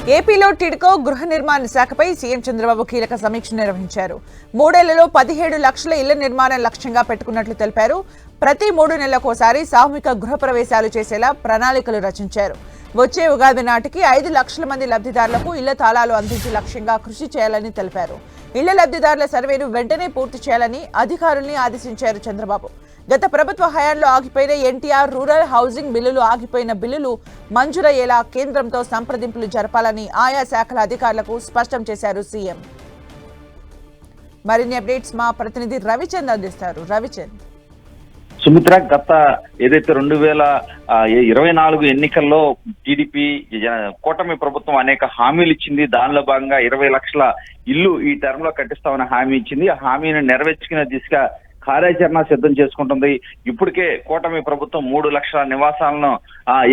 ఏపీలో టిడ్కో గృహ నిర్మాణ శాఖపై సీఎం చంద్రబాబు కీలక సమీక్ష నిర్వహించారు. 3 ఏళ్లలో 17 లక్షల ఇళ్ల నిర్మాణం లక్ష్యంగా పెట్టుకున్నట్లు తెలిపారు. ప్రతి 3 నెలలకోసారి సామూహిక గృహ ప్రవేశాలు చేసేలా ప్రణాళికలు రచించారు. వచ్చే ఉగాది నాటికి 5 లక్షల మంది లబ్ధిదారులకు ఇళ్ల తాళాలు అందించే లక్ష్యంగా కృషి చేయాలని తెలిపారు. ఇళ్ల లబ్ధిదారుల సర్వేను వెంటనే పూర్తి చేయాలని అధికారుల్ని ఆదేశించారు చంద్రబాబు. గత ప్రభుత్వ హయాంలో ఆగిపోయిన ఎన్టీఆర్ రూరల్ హౌసింగ్ బిల్లులు ఆగిపోయిన బిల్లులు మంజూరయ్యేలా కేంద్రంతో సంప్రదింపులు జరపాలని ఆయా శాఖల అధికారులకు స్పష్టం చేశారు సీఎం. మరిన్ని అప్డేట్స్ మా ప్రతినిధి రవిచంద్ అందిస్తారు. రవిచంద్. సుమిత్ర, గత ఏదైతే 2024 ఎన్నికల్లో టీడీపీ కూటమి ప్రభుత్వం అనేక హామీలు ఇచ్చింది. దానిలో భాగంగా 20 లక్షల ఇల్లు ఈ టర్మ్ లో కట్టిస్తామని హామీ ఇచ్చింది. ఆ హామీని నెరవేర్చుకునే దిశగా కార్యాచరణ సిద్ధం చేసుకుంటుంది. ఇప్పటికే కూటమి ప్రభుత్వం 3 లక్షల నివాసాలను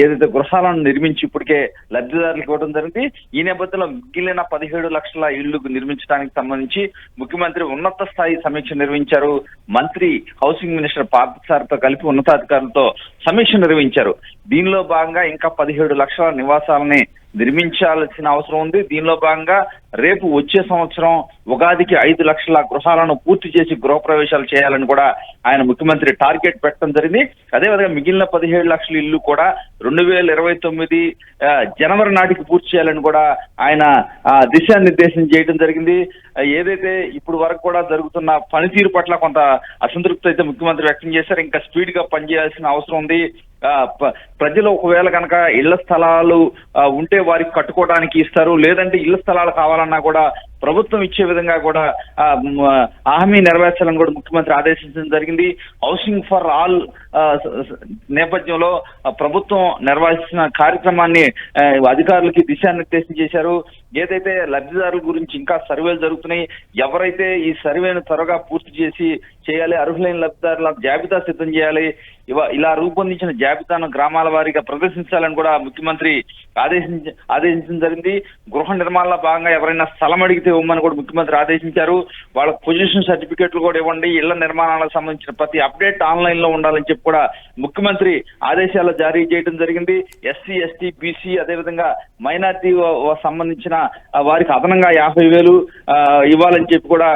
ఏదైతే గృహాలను నిర్మించి ఇప్పటికే లబ్ధిదారులకు ఇవ్వడం జరిగింది. ఈ నేపథ్యంలో మిగిలిన 17 లక్షల ఇళ్లు నిర్మించడానికి సంబంధించి ముఖ్యమంత్రి ఉన్నత స్థాయి సమీక్ష నిర్వహించారు. మంత్రి హౌసింగ్ మినిస్టర్ పార్థసారథితో కలిపి ఉన్నతాధికారులతో సమీక్ష నిర్వహించారు. దీనిలో భాగంగా ఇంకా 17 లక్షల నివాసాలని నిర్మించాల్సిన అవసరం ఉంది. దీనిలో భాగంగా రేపు వచ్చే సంవత్సరం ఉగాదికి 5 లక్షల గృహాలను పూర్తి చేసి గృహప్రవేశాలు చేయాలని కూడా ఆయన ముఖ్యమంత్రి టార్గెట్ పెట్టడం జరిగింది. అదేవిధంగా మిగిలిన 17 లక్షల ఇల్లు కూడా 2029 జనవరి నాటికి పూర్తి చేయాలని కూడా ఆయన దిశానిర్దేశం చేయడం జరిగింది. ఏదైతే ఇప్పుడు వరకు కూడా జరుగుతున్న పనితీరు పట్ల కొంత అసంతృప్తి అయితే ముఖ్యమంత్రి వ్యక్తం చేశారు. ఇంకా స్పీడ్ గా పనిచేయాల్సిన అవసరం ఉంది. ప్రజలు ఒకవేళ కనుక ఇళ్ల స్థలాలు ఉంటే వారికి కట్టుకోవడానికి ఇస్తారు, లేదంటే ఇళ్ల స్థలాలు కావాలన్నా కూడా ప్రభుత్వం ఇచ్చే విధంగా కూడా హామీ నెరవేర్చాలని కూడా ముఖ్యమంత్రి ఆదేశించడం జరిగింది. హౌసింగ్ ఫర్ ఆల్ నేపథ్యంలో ప్రభుత్వం నిర్వహించిన కార్యక్రమాన్ని అధికారులకి దిశానిర్దేశం చేశారు. ఏదైతే లబ్ధిదారుల గురించి ఇంకా సర్వేలు జరుగుతున్నాయి, ఎవరైతే ఈ సర్వేను త్వరగా పూర్తి చేయాలి, అర్హులైన లబ్ధిదారుల జాబితా సిద్ధం చేయాలి, ఇలా రూపొందించిన జాబితాను గ్రామాల వారీగా ప్రదర్శించాలని కూడా ముఖ్యమంత్రి ఆదేశించడం జరిగింది. గృహ నిర్మాణంలో భాగంగా ఎవరైనా స్థలం అడిగితే ఇవ్వమని కూడా ముఖ్యమంత్రి ఆదేశించారు. వాళ్ళ పొజిషన్ సర్టిఫికెట్లు కూడా ఇవ్వండి, ఇళ్ల నిర్మాణాలకు సంబంధించిన ప్రతి అప్డేట్ ఆన్లైన్ లో ఉండాలని చెప్పి కూడా ముఖ్యమంత్రి ఆదేశాలు జారీ చేయడం జరిగింది. ఎస్సీ, ఎస్టీ, బీసీ అదేవిధంగా మైనార్టీ సంబంధించిన వారికి అదనంగా 50,000 ఇవ్వాలని చెప్పి కూడా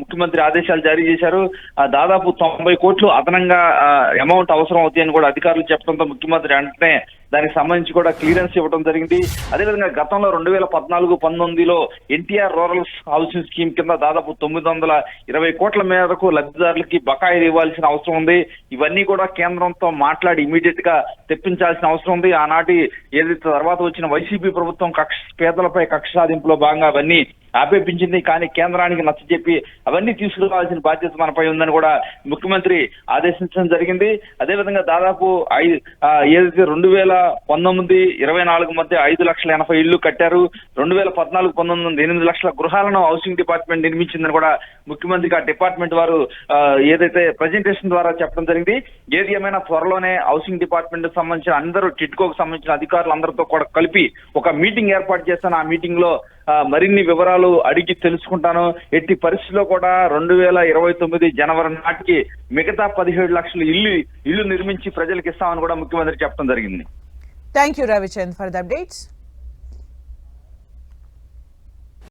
ముఖ్యమంత్రి ఆదేశాలు జారీ చేశారు. దాదాపు 90 కోట్లు అదనంగా అమౌంట్ అవసరం అవుతాయని కూడా అధికారులు చెప్పడంతో ముఖ్యమంత్రి వెంటనే దానికి సంబంధించి కూడా క్లియరెన్స్ ఇవ్వడం జరిగింది. అదేవిధంగా గతంలో 2014-19లో ఎన్టీఆర్ రూరల్ హౌసింగ్ స్కీమ్ కింద దాదాపు 920 కోట్ల మేరకు లబ్ధిదారులకి బకాయిలు ఇవ్వాల్సిన అవసరం ఉంది. ఇవన్నీ కూడా కేంద్రంతో మాట్లాడి ఇమీడియట్ గా తెప్పించాల్సిన అవసరం ఉంది. ఆనాటి ఏదైతే తర్వాత వచ్చిన వైసీపీ ప్రభుత్వం పేదలపై కక్ష సాధింపులో భాగంగా అవన్నీ ఆపేపించింది. కానీ కేంద్రానికి నచ్చజెప్పి అవన్నీ తీసుకురావాల్సిన బాధ్యత మనపై ఉందని కూడా ముఖ్యమంత్రి ఆదేశించడం జరిగింది. అదేవిధంగా దాదాపు ఏదైతే 2019-24 మధ్య 5,80,000 ఇళ్లు కట్టారు. 2014-19 8 లక్షల గృహాలను హౌసింగ్ డిపార్ట్మెంట్ నిర్మించిందని కూడా ముఖ్యమంత్రికి ఆ డిపార్ట్మెంట్ వారు ఏదైతే ప్రజెంటేషన్ ద్వారా చెప్పడం జరిగింది. ఏది ఏమైనా త్వరలోనే హౌసింగ్ డిపార్ట్మెంట్ సంబంధించిన అందరూ టిడ్కోకు సంబంధించిన అధికారులు అందరితో కూడా కలిపి ఒక మీటింగ్ ఏర్పాటు చేస్తాను. ఆ మీటింగ్ లో మరిన్ని వివరాలు అడిగి తెలుసుకుంటాను. ఎట్టి పరిస్థితిలో కూడా 2029 జనవరి నాటికి మిగతా 17 లక్షల ఇల్లు నిర్మించి ప్రజలకు ఇస్తామని కూడా ముఖ్యమంత్రి చెప్పడం జరిగింది. Thank you Ravichand for the updates.